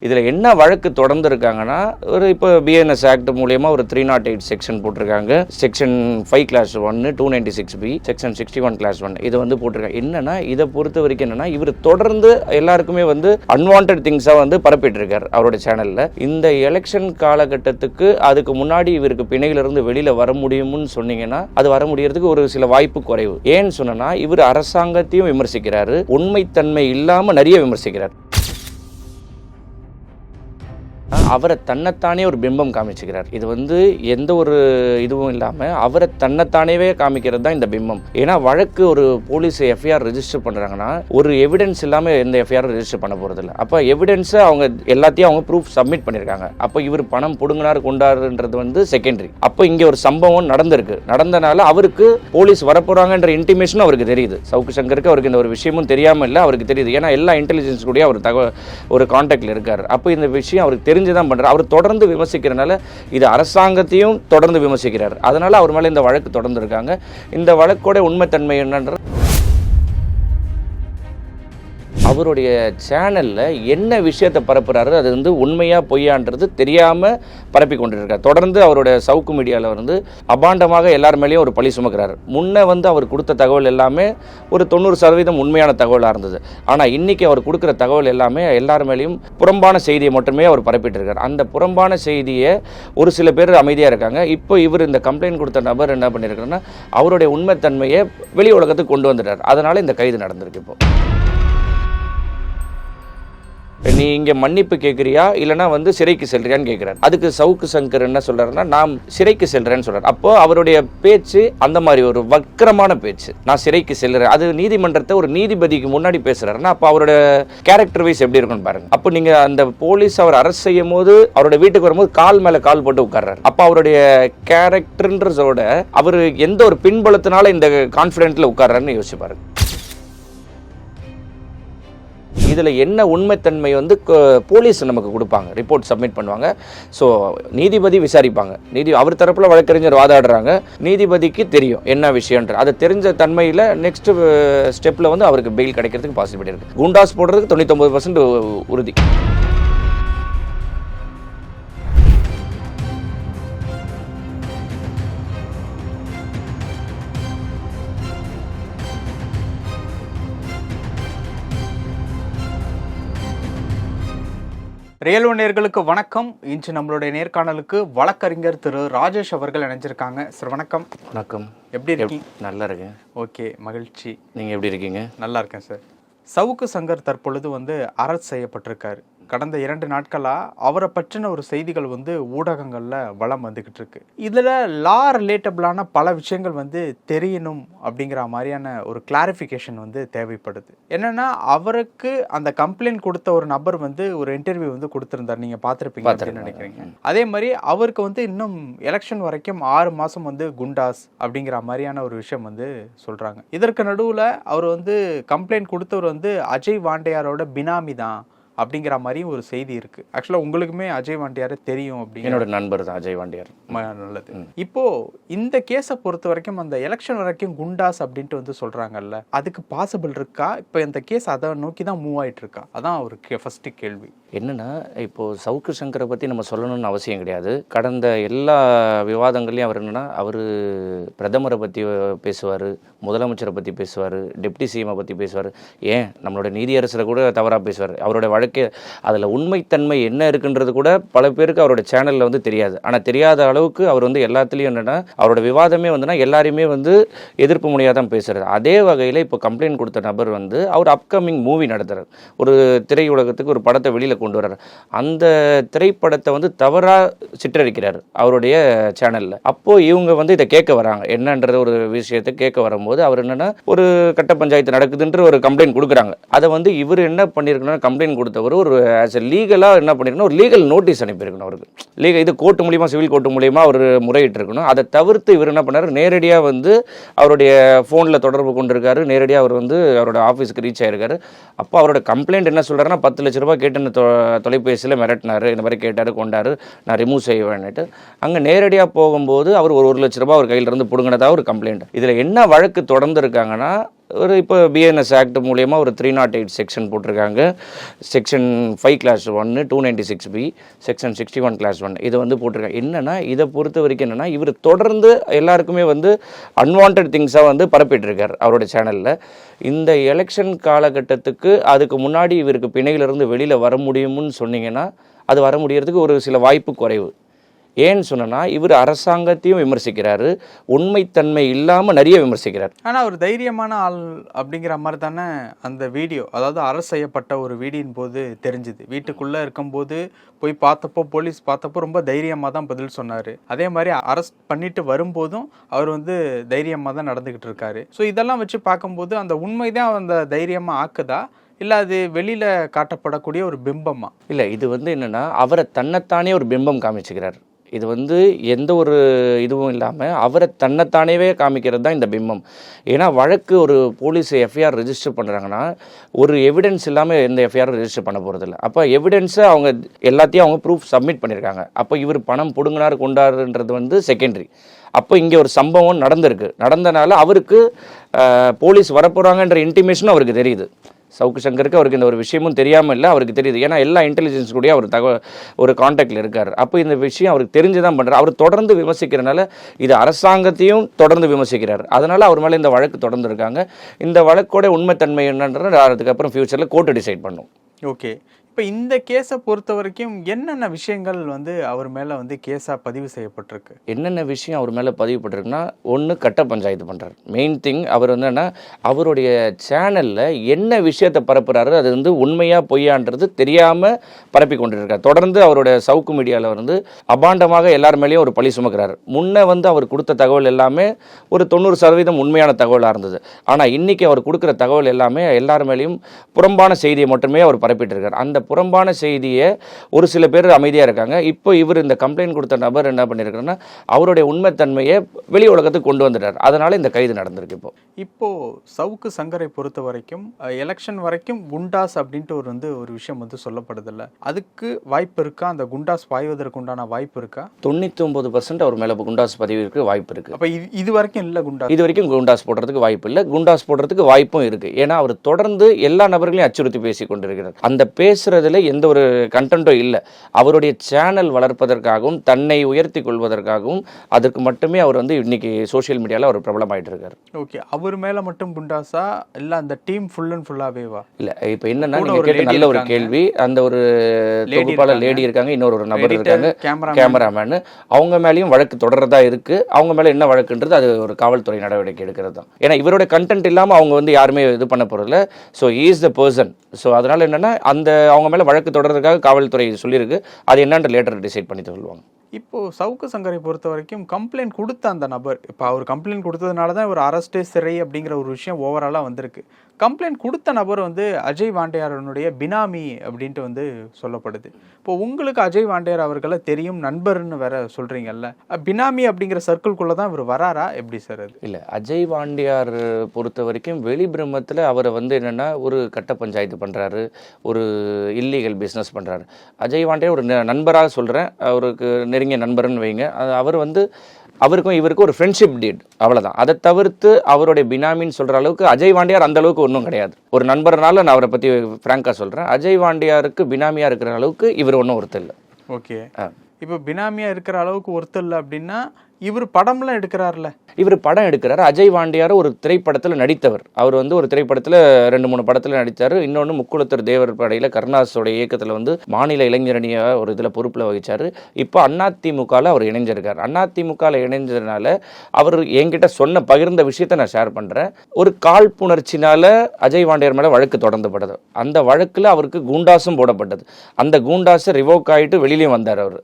இதில் என்ன வழக்கு தொடர்ந்து இருக்காங்கன்னா, இப்போ பிஎன்எஸ் ஆக்ட் மூலியமாக ஒரு 308 செக்ஷன் போட்டிருக்காங்க. Section 5 class 1, 296B, section 61 class 1 இதை போட்டிருக்காங்க. என்னன்னா இதை பொறுத்த வரைக்கும் என்னன்னா, இவர் தொடர்ந்து எல்லாருக்குமே அன்வான்ட் திங்ஸாக பரப்பிட்டு இருக்காரு அவரோட சேனலில். இந்த எலெக்ஷன் காலகட்டத்துக்கு அதுக்கு முன்னாடி இவருக்கு பிணையிலிருந்து வெளியில் வர முடியும்னு சொன்னீங்கன்னா, அது வர முடியறதுக்கு ஒரு சில வாய்ப்பு குறைவு. ஏன்னு சொன்னா, இவர் அரசாங்கத்தையும் விமர்சிக்கிறாரு, உண்மைத்தன்மை இல்லாமல் நிறைய விமர்சிக்கிறார். அவரை தன்னைத்தானே ஒரு பிம்பம் காமிச்சுக்கிறார். இது எந்த ஒரு இதுவும் இல்லாமல் அவரை தன்னைத்தானே காமிக்கிறது தான் இந்த பிம்பம். ஏன்னா வழக்கு ஒரு போலீஸ் எஃப்ஐஆர் ரெஜிஸ்டர் பண்ணுறாங்கன்னா ஒரு எவிடன்ஸ் இல்லாமல் எந்த எஃப்ஐஆர் ரெஜிஸ்டர் பண்ண போகிறதில்ல. அப்போ எவிடன்ஸை அவங்க எல்லாத்தையும் அவங்க ப்ரூஃப் சப்மிட் பண்ணியிருக்காங்க. அப்போ இவர் பணம் பிடுங்கினார் கொண்டாருன்றது செகண்டரி. அப்போ இங்கே ஒரு சம்பவம் நடந்தனால அவருக்கு போலீஸ் வரப்போகிறாங்கன்ற இன்டிமேஷனும் அவருக்கு தெரியுது. சவுக்கு சங்கருக்கு அவருக்கு இந்த ஒரு விஷயமும் தெரியாமல் இல்லை, அவருக்கு தெரியுது. ஏன்னா எல்லா இன்டெலிஜென்ஸ் கூட அவர் ஒரு கான்டாக்டில் இருக்கார். அப்போ இந்த விஷயம் அவருக்கு தெரிஞ்சுதான் பண்றாரு. அவர் தொடர்ந்து விமர்சிக்கிறனால இது அரசாங்கத்தையும் தொடர்ந்து விமர்சிக்கிறார். அதனால அவர் மேல இந்த வழக்கு தொடர்ந்து இருக்காங்க. இந்த வழக்கோட உண்மைத்தன்மை என்னன்ற அவருடைய சேனலில் என்ன விஷயத்தை பரப்புறாரு, அது உண்மையா பொய்யான்றது தெரியாமல் பரப்பி கொண்டிருக்கார். தொடர்ந்து அவருடைய சவுக்கு மீடியாவில் அபாண்டமாக எல்லார் மேலேயும் ஒரு பழி சுமக்கிறார். முன்ன அவர் கொடுத்த தகவல் எல்லாமே ஒரு 90% உண்மையான தகவலாக இருந்தது. ஆனால் இன்னைக்கு அவர் கொடுக்குற தகவல் எல்லாமே எல்லார் மேலேயும் புறம்பான செய்தியை மட்டுமே அவர் பரப்பிட்டு இருக்கார். அந்த புறம்பான செய்தியை ஒரு சில பேர் அமைதியாக இருக்காங்க. இப்போ இவர் இந்த கம்ப்ளைண்ட் கொடுத்த நபர் என்ன பண்ணியிருக்காருன்னா, அவருடைய உண்மைத்தன்மையை வெளி உலகத்துக்கு கொண்டு வந்துட்டார். அதனால இந்த கைது நடந்திருக்கு. இப்போ நீ இங்கே மன்னிப்பு கேட்குறியா இல்லைனா சிறைக்கு செல்றியான்னு கேட்குறாரு. அதுக்கு சவுக்கு சங்கர் என்ன சொல்றாருன்னா, நான் சிறைக்கு செல்றேன்னு சொல்றாரு. அப்போ அவருடைய பேச்சு அந்த மாதிரி ஒரு வக்கரமான பேச்சு, நான் சிறைக்கு செல்றேன். அது நீதிமன்றத்தை ஒரு நீதிபதிக்கு முன்னாடி பேசுறாருன்னா, அப்போ அவரோட கேரக்டர் வைஸ் எப்படி இருக்குன்னு பாருங்க. அப்போ நீங்க அந்த போலீஸ் அவர் அரெஸ்ட் செய்யும் போது அவரோட வீட்டுக்கு வரும்போது கால் மேல கால் போட்டு உட்கார்றாரு. அப்போ அவருடைய கேரக்டர்ன்றதோட அவர் எந்த ஒரு பின்பலத்தினால இந்த கான்ஃபிடென்ட்ல உட்கார்றாருன்னு யோசிச்சு பாருங்க. இதில் என்ன உண்மைத்தன்மை போலீஸ் நமக்கு கொடுப்பாங்க, ரிப்போர்ட் சப்மிட் பண்ணுவாங்க. ஸோ நீதிபதி விசாரிப்பாங்க. அவர் தரப்பில் வழக்கறிஞர் வாதாடுறாங்க. நீதிபதிக்கு தெரியும் என்ன விஷயம்ன்ற அதை தெரிஞ்ச தன்மையில் நெக்ஸ்ட் ஸ்டெப்பில் அவருக்கு பெயில் கிடைக்கிறதுக்கு பாசிபிலிட்டி இருக்குது. குண்டாஸ் போடுறதுக்கு 99% உறுதி. ரியல் ஒன் நேயர்களுக்கு வணக்கம். இன்று நம்மளுடைய நேர்காணலுக்கு வழக்கறிஞர் திரு ராஜேஷ் அவர்கள் இணைஞ்சிருக்காங்க. சார் வணக்கம். வணக்கம். எப்படி இருக்கீங்க? நல்லா இருக்கேன். ஓகே, மகிழ்ச்சி. நீங்கள் எப்படி இருக்கீங்க? நல்லா இருக்கேன் சார். சவுக்கு சங்கர் தற்பொழுது அரெஸ்ட் செய்யப்பட்டிருக்காரு. கடந்த 2 நாட்களாக அவரை பற்றின ஒரு செய்திகள் ஊடகங்களில் வளம் வந்துக்கிட்டு இருக்கு. இதில் லா ரிலேட்டபிளான பல விஷயங்கள் தெரியணும் அப்படிங்கிற மாதிரியான ஒரு கிளாரிஃபிகேஷன் தேவைப்படுது. என்னென்னா, அவருக்கு அந்த கம்ப்ளைண்ட் கொடுத்த ஒரு நபர் ஒரு இன்டர்வியூ கொடுத்துருந்தார். நீங்கள் பார்த்துருப்பீங்க அப்படின்னு நினைக்கிறீங்க. அதே மாதிரி அவருக்கு இன்னும் எலெக்ஷன் வரைக்கும் 6 மாதம் குண்டாஸ் அப்படிங்கிற மாதிரியான ஒரு விஷயம் சொல்கிறாங்க. இதற்கு நடுவில் அவர் கம்ப்ளைண்ட் கொடுத்தவர் அஜய் வாண்டியாரோட பினாமி தான் அப்படிங்கிற மாதிரியும் ஒரு செய்தி இருக்கு. ஆக்சுவலா உங்களுக்குமே அஜய் வாண்டியாரை தெரியும் அப்படின்னு. என்னோட நண்பர் தான் அஜய் வாண்டியார். நல்லது. இப்போ இந்த கேஸை பொறுத்த வரைக்கும் அந்த எலெக்ஷன் வரைக்கும் குண்டாஸ் அப்படின்ட்டு சொல்றாங்கல்ல, அதுக்கு பாசிபிள் இருக்கா? இப்போ இந்த கேஸ் அதை நோக்கி தான் மூவ் ஆயிட்டு இருக்கா? அதான் ஒரு ஃபர்ஸ்ட் கேள்வி. என்னன்னா, இப்போ சவுக்கு சங்கரை பத்தி நம்ம சொல்லணும்னு அவசியம் கிடையாது. கடந்த எல்லா விவாதங்கள்லையும் அவர் என்னன்னா, அவர் பிரதமரை பத்தி பேசுவார், முதலமைச்சரை பத்தி பேசுவார், டெப்டி சிஎம் பத்தி பேசுவார், ஏன் நம்மளோட நீதியரசரை கூட தவறாக பேசுவார். அவரோட வழக்கு அதில் உண்மைத்தன்மை என்ன இருக்குன்றது கூட பல பேருக்கு அவரோட சேனலில் தெரியாது. ஆனால் தெரியாத அளவுக்கு அவர் எல்லாத்துலேயும் என்னென்னா, அவரோட விவாதமே எல்லாரையுமே எதிர்ப்பு முறையாக தான் பேசுகிறது. அதே வகையில் இப்போ கம்ப்ளைண்ட் கொடுத்த நபர் அவர் அப்கமிங் மூவி நடத்துகிறார். ஒரு திரையுலகத்துக்கு ஒரு படத்தை வெளியில் கொண்டு வர்றார். அந்த திரைப்படத்தை தவறாக சித்தரிக்கிறார் அவருடைய சேனலில். அப்போது இவங்க இதை கேட்க வராங்க, என்னன்ற ஒரு விஷயத்தை கேட்க வரும்போது அவர் என்னென்னா, ஒரு கட்ட பஞ்சாயத்து நடக்குதுன்ற ஒரு கம்ப்ளைண்ட் கொடுக்குறாங்க. அதை இவர் என்ன பண்ணியிருக்கணும், கம்ப்ளைண்ட் கொடுத்தவர் ஒரு ஆஸ் எ லீகலாக என்ன பண்ணியிருக்கணும், ஒரு லீகல் நோட்டீஸ் அனுப்பியிருக்கணும் அவருக்கு. இது கோர்ட்டு மூலியமாக, சிவில் கோர்ட்டு மூலியமாக அவர் முறையிட்டு இருக்கணும். அதை தவிர்த்து இவர் என்ன பண்ணார், நேரடியாக அவருடைய ஃபோனில் தொடர்பு கொண்டிருக்காரு. நேரடியாக அவர் அவரோட ஆஃபீஸுக்கு ரீச் ஆகிருக்காரு. அப்போ அவரோட கம்ப்ளைண்ட் என்ன சொல்கிறாருன்னா, 10 லட்ச ரூபாய் கேட்டு தொலைபேசியில் மிரட்டினார், இந்த மாதிரி கேட்டார், கொண்டாரு, நான் ரிமூவ் செய்வேன்னுட்டு. அங்கே நேரடியாக போகும்போது அவர் 1 லட்ச ரூபாய் அவர் கையிலிருந்து பிடுங்கினதாக ஒரு கம்ப்ளைண்ட். இதில் என்ன வழக்கு தொடர்ந்து இருக்காங்கன்னா, ஒரு இப்போ பிஎன்எஸ் ஆக்ட் மூலயமா ஒரு 308 செக்ஷன் போட்டிருக்காங்க. செக்ஷன் 5(1), 296B, செக்ஷன் 61(1) இது வந்து போட்டிருக்காங்க. என்னென்னா இதை பொறுத்த வரைக்கும் என்னென்னா இவர் தொடர்ந்து எல்லாருக்குமே வந்து அன்வான்ட் திங்ஸாக வந்து பரப்பிட்டு இருக்கார் அவரோட சேனலில். இந்த எலெக்ஷன் காலகட்டத்துக்கு அதுக்கு முன்னாடி இவருக்கு பிணையிலிருந்து வெளியில் வர முடியும்னு சொன்னீங்கன்னா அது வர முடியறதுக்கு ஒரு சில வாய்ப்பு குறைவு. ஏன்னு சொன்னா இவர் அரசாங்கத்தையும் விமர்சிக்கிறாரு, உண்மைத்தன்மை இல்லாமல் நிறைய விமர்சிக்கிறார். ஆனால் ஒரு தைரியமான ஆள் அப்படிங்கிற மாதிரி தானே அந்த வீடியோ, அதாவது அரசு செய்யப்பட்ட ஒரு வீடியோன் போது தெரிஞ்சுது. வீட்டுக்குள்ளே இருக்கும்போது போய் பார்த்தப்போ, போலீஸ் பார்த்தப்போ ரொம்ப தைரியமாக தான் பதில் சொன்னார். அதே மாதிரி அரெஸ்ட் பண்ணிட்டு வரும்போதும் அவர் வந்து தைரியமாக தான் நடந்துக்கிட்டு இருக்காரு. ஸோ இதெல்லாம் வச்சு பார்க்கும்போது அந்த உண்மை தான் அந்த தைரியமாக ஆக்குதா, இல்லை அது வெளியில் காட்டப்படக்கூடிய ஒரு பிம்பமா? இல்லை, இது வந்து என்னென்னா அவரை தன்னைத்தானே ஒரு பிம்பம் காமிச்சுக்கிறார். இது வந்து எந்த ஒரு இதுவும் இல்லாமல் அவரை தன்னைத்தானேவே காமிக்கிறது தான் இந்த பிம்பம். ஏன்னா வழக்கு ஒரு போலீஸ் எஃப்ஐஆர் ரெஜிஸ்டர் பண்ணுறாங்கன்னா ஒரு எவிடன்ஸ் இல்லாமல் எந்த எஃப்ஐஆர் ரெஜிஸ்டர் பண்ண போகிறதில்ல. அப்போ எவிடன்ஸை அவங்க எல்லாத்தையும் அவங்க ப்ரூஃப் சப்மிட் பண்ணியிருக்காங்க. அப்போ இவர் பணம் பிடுங்கினார் கொண்டாருன்றது வந்து செகண்டரி. அப்போ இங்கே ஒரு சம்பவம் நடந்தனால அவருக்கு போலீஸ் வரப்போகிறாங்கன்ற இன்டிமேஷனும் அவருக்கு தெரியுது. சவுக்கு சங்கருக்கு அவருக்கு இந்த ஒரு விஷயமும் தெரியாமல் இல்லை, அவருக்கு தெரியுது. ஏன்னா எல்லா இன்டெலிஜென்ஸ் கூட அவர் ஒரு கான்டாக்டில் இருக்கார். அப்போ இந்த விஷயம் அவருக்கு தெரிஞ்சு தான் பண்ணுறார். அவர் தொடர்ந்து விமர்சிக்கிறனால இது அரசாங்கத்தையும் தொடர்ந்து விமர்சிக்கிறார். அதனால் அவர் மேலே இந்த வழக்கு தொடர்ந்து இருக்காங்க. இந்த வழக்கோட உண்மைத்தன்மை என்னன்றது அதுக்கப்புறம் ஃபியூச்சரில் கோர்ட்டு டிசைட் பண்ணும். ஓகே, இப்போ இந்த கேஸை பொறுத்த வரைக்கும் என்னென்ன விஷயங்கள் வந்து அவர் மேலே வந்து கேஸாக பதிவு செய்யப்பட்டிருக்கு? என்னென்ன விஷயம் அவர் மேலே பதிவுப்பட்டிருக்குன்னா, ஒன்று கட்ட பஞ்சாயத்து பண்ணுறாரு. மெயின் திங் அவர் வந்து என்ன, அவருடைய சேனலில் என்ன விஷயத்தை பரப்புகிறாரு அது வந்து உண்மையாக பொய்யான்றது தெரியாமல் பரப்பி கொண்டு இருக்கார். தொடர்ந்து அவருடைய சவுக்கு மீடியாவில் வந்து அபாண்டமாக எல்லார் மேலேயும் ஒரு பழி சுமக்கிறார். முன்னே வந்து அவர் கொடுத்த தகவல் எல்லாமே ஒரு 90% உண்மையான தகவலாக இருந்தது. ஆனால் இன்றைக்கி அவர் கொடுக்குற தகவல் எல்லாமே எல்லார் மேலேயும் புறம்பான செய்தியை மட்டுமே அவர் பரப்பிட்டு இருக்கார். அந்த புறம்பான செய்தியை ஒரு சில பேர் அமைதியாக இருக்காங்க. இப்போ இவர் இந்த கம்ப்ளைண்ட் கொடுத்த நபர் என்ன பண்ணியிருக்காருன்னா அவருடைய உண்மைத்தன்மையை வெளி உலகத்துக்கு கொண்டு வந்துட்டார். அதனால் இந்த கைது நடந்திருக்கு. இப்போ சவுக்கு சங்கரை பொறுத்த வரைக்கும் எலெக்ஷன் வரைக்கும் குண்டாஸ் அப்படின்ட்டு ஒரு விஷயம் வந்து சொல்லப்படுதில்ல, அதுக்கு வாய்ப்பு இருக்கா? அந்த குண்டாஸ் பாய்வதற்கு உண்டான வாய்ப்பு இருக்கா? 99% அவர் மேலே குண்டாஸ் பதிவிற்கு வாய்ப்பு இருக்குது. அப்போ இது வரைக்கும் இல்லை குண்டாஸ்? இது வரைக்கும் குண்டாஸ் போடுறதுக்கு வாய்ப்பு இல்லை. குண்டாஸ் போடுறதுக்கு வாய்ப்பும் இருக்குது. ஏன்னா அவர் தொடர்ந்து எல்லா நபர்களையும் அச்சுறுத்தி பேசி கொண்டிருக்கிறார். அந்த பேசுறதுல எந்த ஒரு கண்டென்ட்டும் இல்லை. அவருடைய சேனல் வளர்ப்பதற்காகவும் தன்னை உயர்த்தி கொள்வதற்காகவும் அதற்கு மட்டுமே அவர் வந்து இன்னைக்கு சோஷியல் மீடியாவில் அவர் பிரபலமாயிட்டு இருக்காரு. ஓகே, அவர் மேலே மட்டும் குண்டாஸா இல்லை அந்த டீம் ஃபுல் அண்ட் ஃபுல்லாகவேவா? இல்லை, இப்போ என்னன்னா நீங்கள் கேட்ட நல்ல ஒரு கேள்வி. அந்த ஒரு தொகுப்பாளர் லேடி இருக்காங்க, இன்னொரு நபர் இருக்காங்க, கேமராமேன். அவங்க மேலேயும் வழக்கு தொடர்றதா இருக்குது. அவங்க மேலே என்ன வழக்குன்றது அது ஒரு காவல்துறை நடவடிக்கை எடுக்கிறது தான். ஏன்னா இவருடைய கண்டென்ட் இல்லாமல் அவங்க வந்து யாருமே இது பண்ண போகிறதில்ல. So he is the person. So அதனால் என்னென்னா அந்த அவங்க மேலே வழக்கு தொடர்றதுக்காக காவல்துறை சொல்லியிருக்கு. அது என்னன்னு லேட்டர் டிசைட் பண்ணி சொல்லுவாங்க. இப்போ சவுக்கு சங்கரை பொறுத்த வரைக்கும் கம்ப்ளைண்ட் கொடுத்த அந்த நபர், இப்போ அவர் கம்ப்ளைண்ட் கொடுத்ததுனால தான் ஒரு அரெஸ்டே சிறை அப்படிங்கிற ஒரு விஷயம் ஓவராலாக வந்திருக்கு. கம்ப்ளைண்ட் கொடுத்த நபர் வந்து அஜய் வாண்டியாரனுடைய பினாமி அப்படின்ட்டு வந்து சொல்லப்படுது. இப்போ உங்களுக்கு அஜய் வாண்டியார் அவர்களை தெரியும், நண்பர்னு வேற சொல்றீங்கல்ல, பினாமி அப்படிங்கிற சர்க்கிள்குள்ளே தான் இவர் வராரா எப்படி சார் அது? இல்லை, அஜய் வாண்டியார் பொறுத்த வரைக்கும் வெளி பிரம்மத்தில் அவரை வந்து என்னென்னா ஒரு கட்ட பஞ்சாயத்து பண்ணுறாரு, ஒரு இல்லீகல் பிஸ்னஸ் பண்ணுறாரு. அஜய் வாண்டியார் ஒரு நண்பராக சொல்கிறேன், அவருக்கு நெருங்கிய நண்பர்னு வைங்க. அவர் வந்து அவருக்கும் இவருக்கும் ஒரு ஃப்ரெண்ட்ஷிப் டீட், அவ்வளோதான். அதை தவிர்த்து அவருடைய பினாமின்னு சொல்கிற அளவுக்கு அஜய் வாண்டியார் அந்த அளவுக்கு ஒன்றும் கிடையாது. ஒரு நண்பர்னால நான் அவரை பற்றி ஃப்ராங்காக சொல்கிறேன். அஜய் வாண்டியாருக்கு பினாமியாக இருக்கிற அளவுக்கு இவர் ஒன்றும் ஒருத்தர் இல்லை. ஓகே, இப்போ பினாமியாக இருக்கிற அளவுக்கு ஒருத்தர் இல்லை அப்படின்னா இவர் படம்லாம் எடுக்கிறார்ல? இவர் படம் எடுக்கிறார். அஜய் வாண்டியார் ஒரு திரைப்படத்தில் நடித்தவர். அவர் வந்து ஒரு திரைப்படத்தில் 2-3 படத்தில் நடித்தார். இன்னொன்று முக்குளத்தூர் தேவர் படையில் கருணாஸோட இயக்கத்தில் வந்து மாநில இளைஞரணியாக ஒரு இதில் பொறுப்பில் வகித்தார். இப்போ அதிமுகவில் அவர் இணைஞ்சிருக்கார். அதிமுகவில் இணைஞ்சதுனால அவர் என்கிட்ட பகிர்ந்த விஷயத்தை நான் ஷேர் பண்ணுறேன். ஒரு காழ்ப்புணர்ச்சினால் அஜய் வாண்டியார் மேலே வழக்கு தொடர்ந்தப்பட்டது. அந்த வழக்கில் அவருக்கு குண்டாஸும் போடப்பட்டது. அந்த குண்டாஸை ரிவோக் ஆகிட்டு வெளியிலையும் வந்தார் அவர்.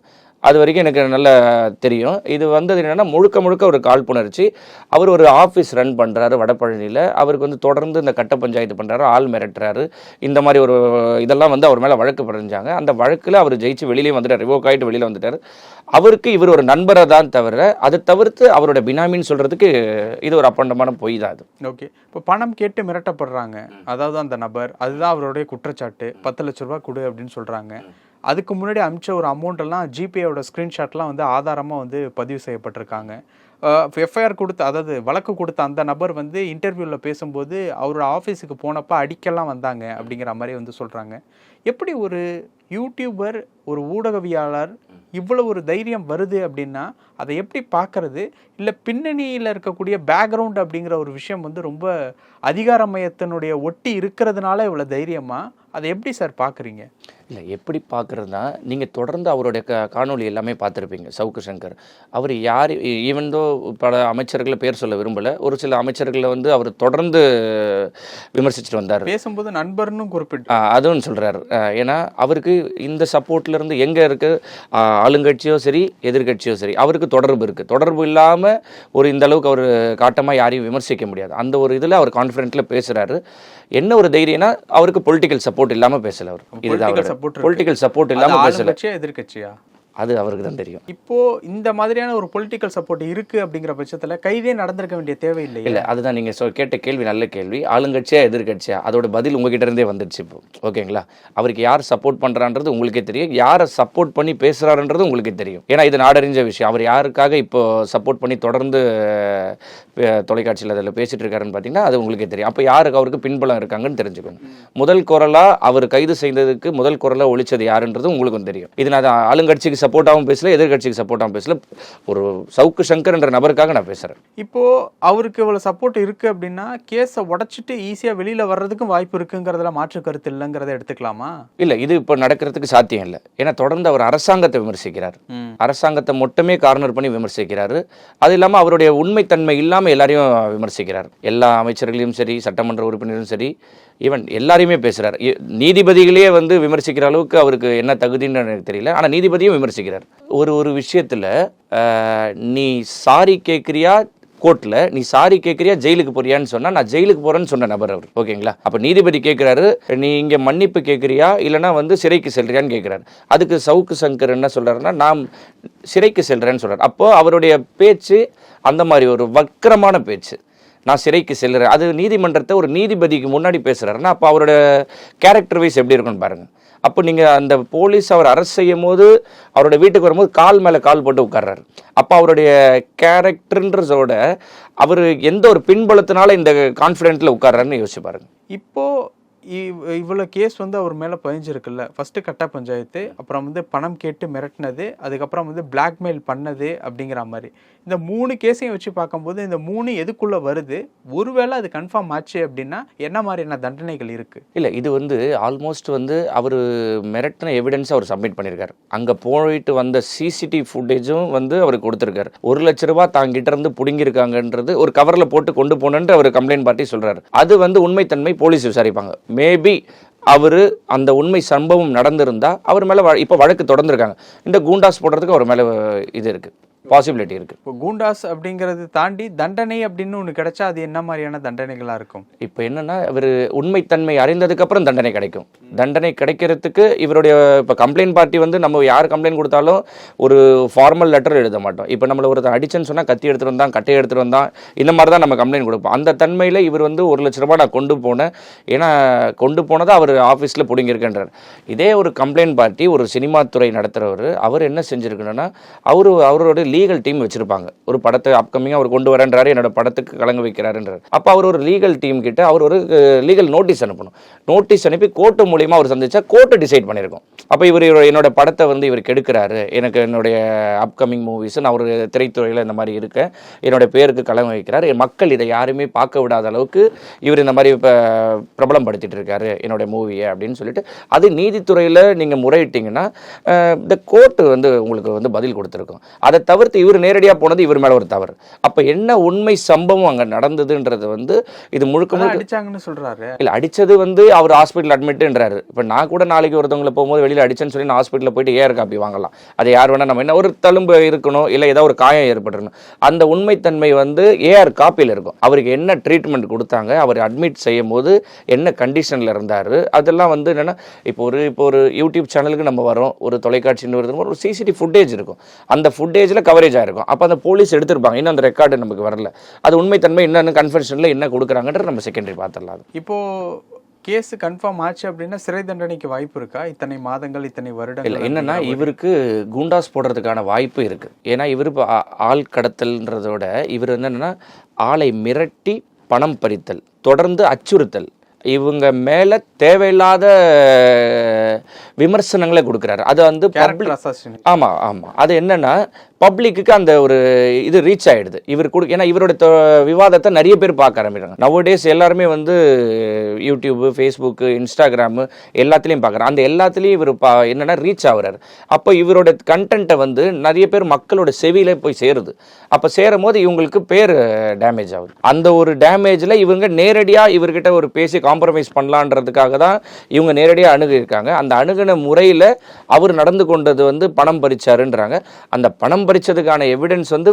அது வரைக்கும் எனக்கு நல்லா தெரியும். இது வந்தது என்னென்னா முழுக்க ஒரு காழ்ப்புணர்ச்சி. அவர் ஒரு ஆஃபீஸ் ரன் பண்ணுறாரு வடபழனியில். அவருக்கு வந்து தொடர்ந்து இந்த கட்ட பஞ்சாயத்து பண்ணுறாரு, ஆள் மிரட்டுறாரு, இந்த மாதிரி ஒரு இதெல்லாம் வந்து அவர் மேலே வழக்கு பதிஞ்சாங்க. அந்த வழக்கில் அவர் ஜெயிச்சு வெளியிலே வந்துட்டார், ரிவோக் ஆகிட்டு வெளியில் வந்துட்டார். அவருக்கு இவர் ஒரு நண்பரை தான் தவிர அதை தவிர்த்து அவரோட பினாமின்னு சொல்கிறதுக்கு இது ஒரு அப்பண்டமான பொய் தான் அது. ஓகே, இப்போ பணம் கேட்டு மிரட்டப்படுறாங்க, அதாவது அந்த நபர், அதுதான் அவருடைய குற்றச்சாட்டு. 10 லட்ச ரூபா கொடு அப்படின்னு சொல்கிறாங்க. அதுக்கு முன்னாடி அமிச்ச ஒரு அமௌண்ட் எல்லாம் ஜிபேயோட ஸ்க்ரீன்ஷாட்லாம் வந்து ஆதாரமாக வந்து பதிவு செய்யப்பட்டிருக்காங்க. எஃப்ஐஆர் கொடுத்த, அதாவது வழக்கு கொடுத்த அந்த நபர் வந்து இன்டர்வியூவில் பேசும்போது அவரோட ஆஃபீஸுக்கு போனப்போ அடிக்கலாம் வந்தாங்க அப்படிங்கிற மாதிரி வந்து சொல்கிறாங்க. எப்படி ஒரு யூடியூபர், ஒரு ஊடகவியாளர் இவ்வளோ ஒரு தைரியம் வருது அப்படின்னா அதை எப்படி பார்க்கறது? இல்லை பின்னணியில் இருக்கக்கூடிய பேக்ரவுண்ட் அப்படிங்கிற ஒரு விஷயம் வந்து ரொம்ப அதிகாரமயத்தினுடைய ஒட்டி இருக்கிறதுனால இவ்வளோ தைரியமா? அதை எப்படி சார் பார்க்குறீங்க? இல்லை, எப்படி பார்க்குறதுனா, நீங்கள் தொடர்ந்து அவருடைய காணொளி எல்லாமே பார்த்துருப்பீங்க. சவுக்கு சங்கர் அவர் யார், ஈவன் தோ பல அமைச்சர்களை பேர் சொல்ல விரும்பலை, ஒரு சில அமைச்சர்களை வந்து அவர் தொடர்ந்து விமர்சிச்சுட்டு வந்தார். பேசும்போது நண்பர்னு குறிப்பிட்டு அதுவும் சொல்கிறார். ஏன்னா அவருக்கு இந்த சப்போர்ட்லேருந்து எங்கே இருக்குது, ஆளுங்கட்சியோ சரி எதிர்கட்சியோ சரி, அவருக்கு தொடர்பு இருக்குது. தொடர்பு இல்லாமல் ஒரு இந்த அளவுக்கு அவர் காட்டமாக யாரையும் விமர்சிக்க முடியாது. அந்த ஒரு இதில் அவர் கான்ஃபிடென்ட்டில் பேசுகிறாரு. என்ன ஒரு தைரியம்னா, அவருக்கு பொலிட்டிக்கல் சப்போர்ட் இல்லாமல் பேசல. அவர் இதுதான் பொலிட்டிக்கல் சப்போர்ட் இல்லாமல் பேசல. எதிர்கட்சியா அது அவருக்கு தான் தெரியும். இப்போ இந்த மாதிரியான ஒரு பொலிட்டிக்கல் சப்போர்ட் இருக்கு அப்படிங்கிற பட்சத்தில் கைதே நடந்திருக்க வேண்டிய தேவை இல்லை. இல்லை, அதுதான் நீங்கள் கேட்ட கேள்வி நல்ல கேள்வி. ஆளுங்கட்சியா எதிர்கட்சியா, அதோட பதில் உங்ககிட்ட இருந்தே வந்துடுச்சு இப்போ. ஓகேங்களா, அவருக்கு யார் சப்போர்ட் பண்ணுறான்றது உங்களுக்கே தெரியும், யாரை சப்போர்ட் பண்ணி பேசுகிறாருன்றது உங்களுக்கே தெரியும். ஏன்னா இது நாடறிஞ்ச விஷயம். அவர் யாருக்காக இப்போ சப்போர்ட் பண்ணி தொடர்ந்து தொலைக்காட்சியில் அதில் பேசிட்டு இருக்காருன்னு பார்த்தீங்கன்னா அது உங்களுக்கே தெரியும். அப்போ யாருக்கு அவருக்கு பின்புலம் இருக்காங்கன்னு தெரிஞ்சுக்கணும். முதல் குரலாக அவர் கைது செய்ததுக்கு முதல் குரலாக ஒழிச்சது யாருன்றது உங்களுக்கும் தெரியும். இது நான் ஆளுங்கட்சிக்கு சப்போர்ட்டாகவும் பேசல, எதிர்கட்சிக்கு சப்போர்ட்டாகவும் பேசல, ஒரு சவுக்கு சங்கர் என்ற நபருக்காக நான் பேசுகிறேன். இப்போ அவருக்கு இவ்வளோ சப்போர்ட் இருக்குது அப்படின்னா கேஸை உடச்சிட்டு ஈஸியாக வெளியில் வர்றதுக்கும் வாய்ப்பு இருக்குங்கிறதுல மாற்று கருத்து இல்லைங்கிறத எடுத்துக்கலாமா? இல்லை, இது இப்போ நடக்கிறதுக்கு சாத்தியம் இல்லை. ஏன்னா தொடர்ந்து அவர் அரசாங்கத்தை விமர்சிக்கிறார். அரசாங்கத்தை மட்டுமே கார்னர் பண்ணி விமர்சிக்கிறாரு. அது இல்லாமல் அவருடைய உண்மைத்தன்மை இல்லாமல் எல்லாரையும் விமர்சிக்கிறார். எல்லா அமைச்சர்களையும் சரி, சட்டமன்ற உறுப்பினரும் சரி, ஈவன் எல்லாரையுமே பேசுகிறார். நீதிபதிகளே வந்து விமர்சிக்கிற அளவுக்கு அவருக்கு என்ன தகுதின்னு எனக்கு தெரியல. ஆனால் நீதிபதியும் விமர்சிக்கிறார். ஒரு விஷயத்தில் நீ சாரி கேட்குறியா கோர்ட்டில், நீ சாரி கேட்குறியா ஜெயிலுக்கு போறியான்னு சொன்னால் நான் ஜெயிலுக்கு போகிறேன்னு சொன்ன நபர் அவர். ஓகேங்களா, அப்போ நீதிபதி கேட்குறாரு, நீ இங்கே மன்னிப்பு கேட்குறியா இல்லைனா வந்து சிறைக்கு செல்றியான்னு கேட்குறாரு. அதுக்கு சவுக்கு சங்கர் என்ன சொல்கிறாருன்னா, நான் சிறைக்கு செல்கிறேன்னு சொல்கிறார். அப்போது அவருடைய பேச்சு அந்த மாதிரி ஒரு வக்கரமான பேச்சு. நான் சிறைக்கு செல்கிறேன், அது நீதிமன்றத்தை ஒரு நீதிபதிக்கு முன்னாடி பேசுகிறாருன்னா அப்போ அவரோட கேரக்டர் வைஸ் எப்படி இருக்குன்னு பாருங்கள். அப்போ நீங்கள் அந்த போலீஸ் அவர் அரெஸ்ட் செய்யும் போது அவரோட வீட்டுக்கு வரும்போது கால் மேலே கால் போட்டு உட்கார்றாரு. அப்போ அவருடைய கேரக்டர்ன்றதோட அவர் எந்த ஒரு பின்புலத்தினால இந்த கான்ஃபிடென்ட்டில் உட்கார்றாருன்னு யோசிச்சு பாருங்க. இப்போது இவ்வளோ கேஸ் வந்து அவர் மேலே பதிஞ்சிருக்குல்ல. ஃபஸ்ட்டு கட்ட பஞ்சாயத்து, அப்புறம் வந்து பணம் கேட்டு மிரட்டினது, அதுக்கப்புறம் வந்து பிளாக்மெயில் பண்ணது அப்படிங்கிற மாதிரி இந்த 3 கேஸையும் வச்சு பார்க்கும்போது இந்த 3 எதுக்குள்ளே வருது? ஒருவேளை அது கன்ஃபார்ம் ஆச்சு அப்படின்னா என்ன மாதிரியான தண்டனைகள் இருக்குது? இல்லை, இது வந்து ஆல்மோஸ்ட் வந்து அவர் மிரட்டின எவிடன்ஸ் அவர் சப்மிட் பண்ணியிருக்காரு. அங்கே போயிட்டு வந்த சிசிடிவி ஃபுட்டேஜும் வந்து அவருக்கு கொடுத்துருக்காரு. 1 லட்ச ரூபா தாங்கிட்ட இருந்து பிடுங்கிருக்காங்கன்றது ஒரு கவரில் போட்டு கொண்டு போனேன்ட்டு அவர் கம்ப்ளைண்ட் பார்ட்டி சொல்கிறாரு. அது வந்து உண்மைத்தன்மை போலீஸ் விசாரிப்பாங்க. மேபி அவர் அந்த உண்மை சம்பவம் நடந்திருந்தால் அவர் மேலே இப்போ வழக்கு தொடர்ந்துருக்காங்க. இந்த கூண்டாஸ் போடுறதுக்கு அவர் மேலே இது இருக்குது, பாசிபிலிட்டி இருக்குது. இப்போ கூண்டாஸ் அப்படிங்கிறது தாண்டி தண்டனை அப்படின்னு ஒன்று கிடைச்சா அது என்ன மாதிரியான தண்டனைகளாக இருக்கும்? இப்போ என்னென்னா, இவர் உண்மைத்தன்மை அறிந்ததுக்கப்புறம் தண்டனை கிடைக்கும். தண்டனை கிடைக்கிறதுக்கு இவருடைய இப்போ கம்ப்ளைண்ட் பார்ட்டி வந்து நம்ம யார் கம்ப்ளைண்ட் கொடுத்தாலும் ஒரு ஃபார்மல் லெட்டர் எழுத மாட்டோம். இப்போ நம்மளை ஒருத்தர் அடிச்சுன்னு சொன்னால் கத்தி எடுத்துகிட்டு வந்தான், கட்டையை எடுத்துகிட்டு வந்தான், இந்த மாதிரி தான் நம்ம கம்ப்ளைண்ட் கொடுப்போம். அந்த தன்மையில் இவர் வந்து 1 லட்ச ரூபா நான் கொண்டு போனேன், ஏன்னா கொண்டு போனதை அவர் ஆஃபீஸில் பிடிங்கிருக்கின்றார். இதே ஒரு கம்ப்ளைண்ட் பார்ட்டி ஒரு சினிமா துறை நடத்துகிறவர், அவர் என்ன செஞ்சுருக்கணும்னா, அவரோட லீகல் டீம் வச்சிருப்பாங்க. ஒரு படத்தை அப்கமிங்காக அவர் கொண்டு வரேன்றாரு, என்னோட படத்துக்கு கலங்க வைக்கிறாருன்றார். அப்போ அவர் ஒரு லீகல் டீம் கிட்ட அவர் ஒரு லீகல் நோட்டீஸ் அனுப்பணும். நோட்டீஸ் அனுப்பி கோர்ட்டு மூலியமாக அவர் சந்திச்சா கோர்ட்டு டிசைட் பண்ணியிருக்கோம். அப்போ இவர் என்னோட படத்தை வந்து இவர் கெடுக்கிறாரு, எனக்கு என்னுடைய அப்கமிங் மூவிஸ், நான் ஒரு திரைத்துறையில் இந்த மாதிரி இருக்கேன், என்னோட பேருக்கு கலங்க வைக்கிறார், மக்கள் இதை யாருமே பார்க்க விடாத அளவுக்கு இவர் இந்த மாதிரி இப்போ பிரபலம் படுத்திட்டு இருக்காரு என்னோட மூவியை அப்படின்னு சொல்லிட்டு, அது நீதித்துறையில் நீங்கள் முறையிட்டீங்கன்னா இந்த கோர்ட்டு வந்து உங்களுக்கு வந்து பதில் கொடுத்துருக்கோம். அதை தவிர்த்து இவர் நேரடியாக போனது இவர் மேலே ஒரு தவறு. அப்போ என்ன உண்மை சம்பவம் அங்கே நடந்ததுன்றது வந்து இது முழுக்க முழுக்க அடிச்சாங்கன்னு சொல்கிறாரு. இல்லை, அடித்தது வந்து அவர் ஹாஸ்பிட்டல் அட்மிட்டுன்றாரு. இப்போ நான் கூட நாளைக்கு ஒருத்தவங்களை போகும்போது வெளியில் அடிச்சேன்னு சொல்லி நான் ஹாஸ்பிட்டலில் போயிட்டு ஏஆர் காப்பி வாங்கலாம். அது யார் வேணால் நம்ம என்ன ஒரு தழும்பு இருக்கணும், இல்லை ஏதாவது ஒரு காயம் ஏற்பட்டுருணும், அந்த உண்மைத்தன்மை வந்து ஏஆர் காப்பியில் இருக்கும். அவருக்கு என்ன ட்ரீட்மெண்ட் கொடுத்தாங்க, அவர் அட்மிட் செய்யும் போது என்ன கண்டிஷனில் இருந்தார், அதெல்லாம் வந்து என்னென்னா இப்போ ஒரு யூடியூப் சேனலுக்கு நம்ம வரோம், ஒரு தொலைக்காட்சின்னு வருது, ஒரு சிசிடிவி ஃபுட்டேஜ் இருக்கும். அந்த ஃபுட்டேஜில் கவரேஜ் ஆகிருக்கும். அப்போ அந்த போலீஸ் எடுத்திருப்பாங்க, இன்னும் அந்த ரெக்கார்டு நமக்கு வரல. அது உண்மைத்தன்மை என்னென்னு கன்ஃபெஷனில் என்ன கொடுக்குறாங்கன்ற நம்ம செகண்டரி பார்த்துடலாம். இப்போது கேஸ் கன்ஃபார்ம் ஆச்சு அப்படின்னா சிறை தண்டனைக்கு வாய்ப்பு இருக்கா? இத்தனை மாதங்கள், இத்தனை இல்லை வருடங்கள்? என்னன்னா இவருக்கு குண்டாஸ் போடுறதுக்கான வாய்ப்பு இருக்குது. ஏன்னா இவர் இப்போ ஆள் கடத்தல்ன்றதோட இவர் என்னென்னா ஆளை மிரட்டி பணம் பறித்தல், தொடர்ந்து அச்சுறுத்தல், இவங்க மேலே தேவையில்லாத விமர்சனங்களை கொடுக்குறாரு. அது வந்து ஆமாம் ஆமாம், அது என்னன்னா பப்ளிக்கு அந்த ஒரு இது ரீச் ஆகிடுது இவர் ஏன்னா இவரோட விவாதத்தை நிறைய பேர் பார்க்க ஆரம்பிக்கிறாங்க. நவடேஸ் எல்லாருமே வந்து யூடியூப்பு, ஃபேஸ்புக்கு, இன்ஸ்டாகிராமு எல்லாத்துலேயும் பார்க்குறாங்க. அந்த எல்லாத்துலேயும் இவர் என்னென்னா ரீச் ஆகுறாரு. அப்போ இவரோட கண்டென்ட்டை வந்து நிறைய பேர் மக்களோட செவியில போய் சேருது. அப்போ சேரும் போது இவங்களுக்கு பேர் டேமேஜ் ஆகுது. அந்த ஒரு டேமேஜில் இவங்க நேரடியாக இவர்கிட்ட ஒரு பேசி காம்ப்ரமைஸ் பண்ணலான்றதுக்காக தான் இவங்க நேரடியாக அணுகிருக்காங்க. அந்த அணுகின முறையில் அவர் நடந்து கொண்டது வந்து பணம் பறிச்சாருன்றாங்க. அந்த பணம் பறிச்சதுக்கான எவிடன்ஸ் வந்து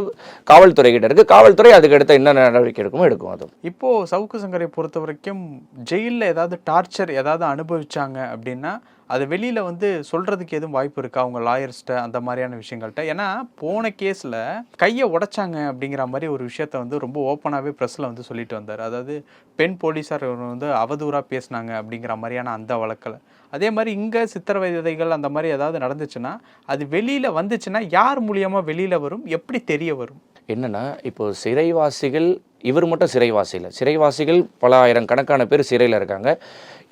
காவல்துறை கிட்ட இருக்கு. காவல்துறை அதுக்கு அடுத்த என்ன நடவடிக்கை எடுக்குமோ எடுக்கும். அது இப்போ சவுக்கு சங்கரை பொறுத்த வரைக்கும் ஜெயிலில் ஏதாவது டார்ச்சர் ஏதாவது அனுபவிச்சாங்க அப்படின்னா அது வெளியில் வந்து சொல்கிறதுக்கு எதுவும் வாய்ப்பு இருக்கா அவங்க லாயர்ஸ்ட்ட, அந்த மாதிரியான விஷயங்கள்ட்ட? ஏன்னா போன கேஸில் கையை உடைச்சாங்க அப்படிங்கிற மாதிரி ஒரு விஷயத்த வந்து ரொம்ப ஓப்பனாகவே ப்ரெஸ்ஸில் வந்து சொல்லிட்டு வந்தார். அதாவது பெண் போலீஸார் வந்து அவதூறாக பேசினாங்க அப்படிங்கிற மாதிரியான அந்த வழக்கில். அதே மாதிரி இங்கே சித்திரவதைகள் அந்த மாதிரி ஏதாவது நடந்துச்சுன்னா அது வெளியில் வந்துச்சுன்னா யார் மூலியமாக வெளியில் வரும், எப்படி தெரிய வரும்? என்னன்னா இப்போ சிறைவாசிகள், இவர் மட்டும் சிறைவாசி இல்லை, சிறைவாசிகள் பல ஆயிரம் கணக்கான பேர் சிறையில் இருக்காங்க.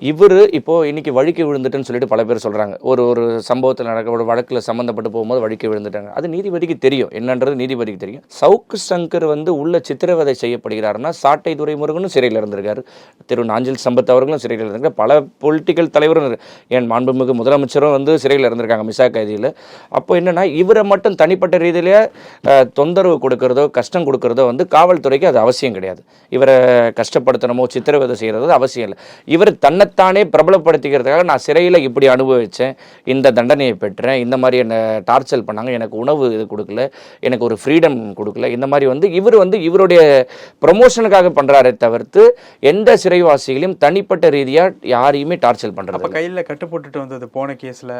இவர் இப்போது இன்றைக்கி வழுக்கி விழுந்துட்டுன்னு சொல்லிட்டு பல பேர் சொல்கிறாங்க. ஒரு சம்பவத்தில் நடக்க ஒரு வழக்கில் சம்மந்தப்பட்டு போகும்போது வழுக்கி விழுந்துட்டாங்க. அது நீதிபதிக்கு தெரியும், என்னன்றது நீதிபதிக்கு தெரியும். சவுக்கு சங்கர் வந்து உள்ள சித்திரவதை செய்யப்படுகிறாருன்னா சாட்டை துரைமுருகனும் சிறையில் இருந்திருக்காரு, திரு நாஞ்சில் சம்பத் அவர்களும் சிறையில் இருந்திருக்காரு, பல பொலிட்டிக்கல் தலைவரும், என் மாண்புமிகு முதலமைச்சரும் வந்து சிறையில் இருந்திருக்காங்க மிசா கைதியில். அப்போ என்னென்னா இவரை மட்டும் தனிப்பட்ட ரீதியிலே தொந்தரவு கொடுக்கறதோ கஷ்டம் கொடுக்கறதோ வந்து காவல்துறைக்கு அது அவசியம் கிடையாது. இவரை கஷ்டப்படுத்தணுமோ சித்திரவதை செய்கிறது அவசியம் இல்லை. இவர் தன்னைத்தானே பிரபலப்படுத்திக்கிறதுக்காக நான் சிறையில் இப்படி அனுபவித்தேன், இந்த தண்டனையை பெற்றேன், இந்த மாதிரி என்னை டார்ச்சர் பண்ணாங்க, எனக்கு உணவு இது கொடுக்கல, எனக்கு ஒரு ஃப்ரீடம் கொடுக்கல, இந்த மாதிரி வந்து இவர் வந்து இவருடைய ப்ரமோஷனுக்காக பண்ணுறாரே தவிர்த்து எந்த சிறைவாசிகளையும் தனிப்பட்ட ரீதியாக யாரையுமே டார்ச்சர் பண்ணுறது. அப்போ கையில் கட்டு போட்டுட்டு வந்தது போன கேஸில்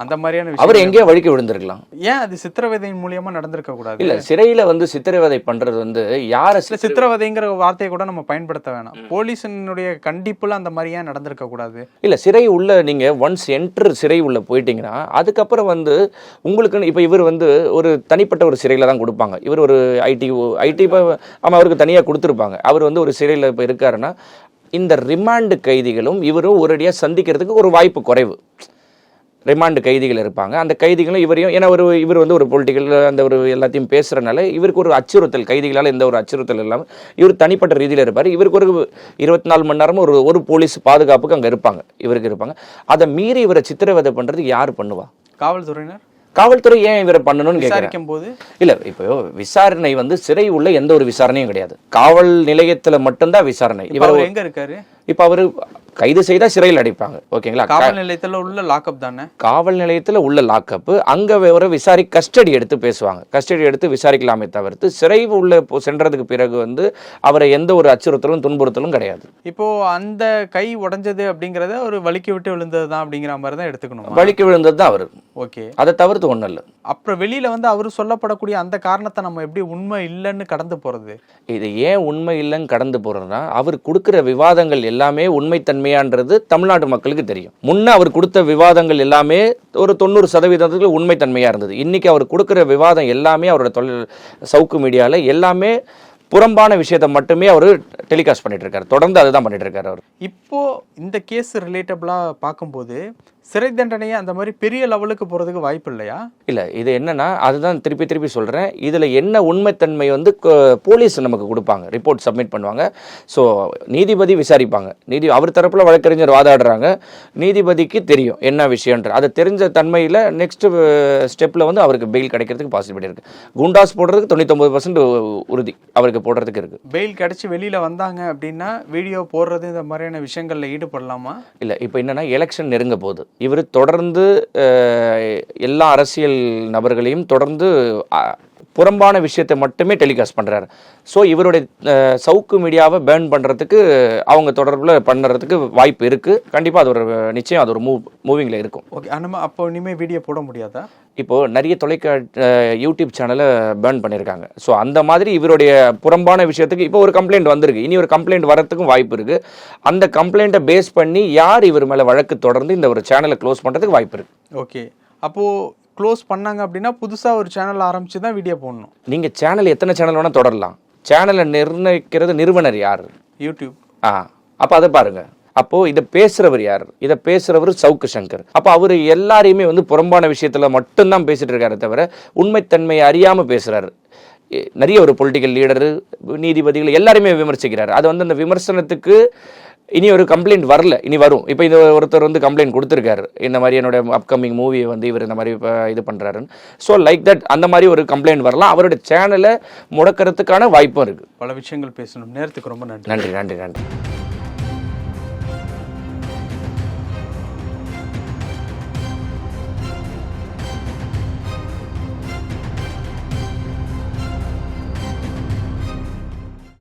அந்த மாதிரியான அவர் எங்கேயோ வழிக்கு விழுந்திருக்கலாம். ஏன் அது சித்திரவதையின் மூலியமா நடந்திருக்க கூடாது? இல்ல சிறையில வந்து சித்திரவதை பண்றது வந்து யார சித்திரவதைங்கிற வார்த்தையை கூட நம்ம பயன்படுத்த வேணாம். போலீஸினுடைய கண்டிப்புல அந்த மாதிரி ஏன் நடந்திருக்க கூடாது? இல்ல சிறை உள்ள நீங்க ஒன்ஸ் என்டர் சிறை உள்ள போயிட்டீங்கன்னா அதுக்கப்புறம் வந்து உங்களுக்கு இப்ப இவர் வந்து ஒரு தனிப்பட்ட ஒரு சிறையில தான் கொடுப்பாங்க. இவர் ஒரு ஐடி ஆமா அவருக்கு தனியா கொடுத்துருப்பாங்க. அவர் வந்து ஒரு சிறையில இப்ப இருக்காருன்னா இந்த ரிமாண்ட் கைதிகளும் இவரும் ஒரேடியாக சந்திக்கிறதுக்கு ஒரு வாய்ப்பு குறைவு. ரிமாண்டு கைதிகள் இருப்பாங்க, அந்த கைதிகளும் இவரையும், ஏன்னா இவர் வந்து ஒரு பொலிட்டிக்கல் அந்த ஒரு எல்லாத்தையும் பேசுகிறனால இவருக்கு ஒரு அச்சுறுத்தல், கைதிகளால் எந்த ஒரு அச்சுறுத்தல் இல்லாமல் இவர் தனிப்பட்ட ரீதியில் இருப்பார். இவருக்கு ஒரு 24 மணி நேரமும் ஒரு போலீஸ் பாதுகாப்புக்கு அங்கே இருப்பாங்க, இவருக்கு இருப்பாங்க. அதை மீறி இவரை சித்திரவதை பண்ணுறதுக்கு யார் பண்ணுவா? காவல்துறையினர். காவல்துறை ஏன் இவரை பண்ணணும்னு விசாரிக்கும் போது இல்லை, இப்போ விசாரணை வந்து சிறை உள்ள எந்த ஒரு விசாரணையும் கிடையாது, காவல் நிலையத்தில் மட்டும்தான் விசாரணை. இவர் எங்க இருக்காரு? இப்போ அவர் கைது செய்தா சிறையில் அடைப்பாங்க, ஓகேங்களா? காவல் நிலையத்தில் உள்ள லாக்அப் தானே? காவல் நிலையத்தில் உள்ள லாக்அப், அங்கே ஒரு கஸ்டடி எடுத்து பேசுவாங்க, கஸ்டடி எடுத்து விசாரிக்கலாமே தவிர்த்து சிறை உள்ள சென்றதுக்கு பிறகு வந்து அவரை எந்த ஒரு அச்சுறுத்தலும் துன்புறுத்தலும் கிடையாது. இப்போ அந்த கை உடைஞ்சது அப்படிங்கிறத ஒரு வலிக்கு விட்டு விழுந்தது தான் அப்படிங்கிற மாதிரி தான் எடுத்துக்கணும். வலிக்கு விழுந்தது தான் அவர், ஓகே, அதை தவிர்த்து ஒன்றும் இல்லை. அப்புறம் வெளியில வந்து அவர் சொல்லப்படக்கூடிய அந்த காரணத்தை நம்ம எப்படி உண்மை இல்லைன்னு கடந்து போறது? இது ஏன் உண்மை இல்லைன்னு கடந்து போறதுன்னா அவர் கொடுக்குற விவாதங்கள் எல்லாமே உண்மைத்தன்மையான்றது தமிழ்நாட்டு மக்களுக்கு தெரியும். முன்ன அவர் கொடுத்த விவாதங்கள் எல்லாமே ஒரு 90% உண்மைத்தன்மையா இருந்தது. இன்னைக்கு அவர் கொடுக்குற விவாதம் எல்லாமே அவரோட சவுக்கு மீடியாவில் எல்லாமே புறம்பான விஷயத்தை மட்டுமே அவர் டெலிகாஸ்ட் பண்ணிட்டு இருக்காரு, தொடர்ந்து அதுதான் பண்ணிட்டு இருக்காரு அவர். இப்போ இந்த கேஸ் ரிலேட்டபிளா பார்க்கும்போது சிறை தண்டனையை அந்த மாதிரி பெரிய லெவலுக்கு போகிறதுக்கு வாய்ப்பு இல்லையா? இல்லை, இது என்னன்னா அதுதான் திருப்பி சொல்கிறேன், இதில் என்ன உண்மைத்தன்மை வந்து போலீஸ் நமக்கு கொடுப்பாங்க, ரிப்போர்ட் சப்மிட் பண்ணுவாங்க. ஸோ நீதிபதி விசாரிப்பாங்க, அவர் தரப்பில் வழக்கறிஞர் வாதாடுறாங்க, நீதிபதிக்கு தெரியும் என்ன விஷயன்ற, அது தெரிஞ்ச தன்மையில் நெக்ஸ்ட் ஸ்டெப்பில் வந்து அவருக்கு பெயில் கிடைக்கிறதுக்கு பாசிபிலிட்டி இருக்குது. குண்டாஸ் போடுறதுக்கு 99% உறுதி அவருக்கு போடுறதுக்கு இருக்குது. பெயில் கிடைச்சி வெளியில் வந்தாங்க அப்படின்னா வீடியோ போடுறது இந்த மாதிரியான விஷயங்களில் ஈடுபடலாமா? இல்லை, இப்போ என்னென்னா எலெக்ஷன் நெருங்க போகுது, இவர் தொடர்ந்து எல்லா அரசியல் நபர்களையும் தொடர்ந்து புறம்பான விஷயத்தை மட்டுமே டெலிகாஸ்ட் பண்ணுறாரு. ஸோ இவருடைய சவுக்கு மீடியாவை பேர்ன் பண்ணுறதுக்கு அவங்க தொடர்பில் பண்ணுறதுக்கு வாய்ப்பு இருக்குது. கண்டிப்பாக அது ஒரு நிச்சயம் அது ஒரு மூவிங்கில் இருக்கும். ஓகே, நம்ம அப்போ இனிமேல் வீடியோ போட முடியாதா? இப்போது நிறைய யூடியூப் சேனலை பேர்ன் பண்ணியிருக்காங்க. ஸோ அந்த மாதிரி இவருடைய புறம்பான விஷயத்துக்கு இப்போ ஒரு கம்ப்ளைண்ட் வந்திருக்கு, இனி ஒரு கம்ப்ளைண்ட் வரத்துக்கும் வாய்ப்பு இருக்குது. அந்த கம்ப்ளைண்ட்டை பேஸ் பண்ணி யார் இவர் மேலே வழக்கு தொடர்ந்து இந்த ஒரு சேனலை க்ளோஸ் பண்ணுறதுக்கு வாய்ப்பு இருக்குது. ஓகே, அப்போது க்ளோஸ் பண்ணாங்க அப்படின்னா புதுசாக ஒரு சேனல் ஆரம்பித்து தான் வீடியோ போடணும். நீங்கள் சேனல் எத்தனை சேனல் வேணால் தொடரலாம். சேனலை நிர்ணயிக்கிறது நிறுவனர் யார்? யூடியூப். அப்போ அதை பாருங்கள். அப்போது இதை பேசுகிறவர் யார்? இதை பேசுகிறவர் சவுக்கு சங்கர். அப்போ அவர் எல்லாரையுமே வந்து புறம்பான விஷயத்தில் மட்டும்தான் பேசிகிட்டு இருக்காரு தவிர உண்மைத்தன்மையை அறியாமல் பேசுகிறாரு. நிறைய ஒரு பொலிட்டிக்கல் லீடரு, நீதிபதிகள் எல்லாருமே விமர்சிக்கிறார். அது வந்து அந்த விமர்சனத்துக்கு இனி ஒரு கம்ப்ளைண்ட் வரல, இனி வரும். இப்போ இந்த ஒருத்தர் வந்து கம்ப்ளைண்ட் கொடுத்துருக்காரு, இந்த மாதிரி என்னோட அப்கமிங் மூவியை வந்து இவர் இந்த மாதிரி இது பண்ணுறாருன்னு. ஸோ லைக் தட் அந்த மாதிரி ஒரு கம்ப்ளைண்ட் வரலாம். அவரோட சேனலை முடக்கிறதுக்கான வாய்ப்பும் இருக்குது. பல விஷயங்கள் பேசணும். நேரத்துக்கு ரொம்ப நன்றி. நன்றி நன்றி நன்றி.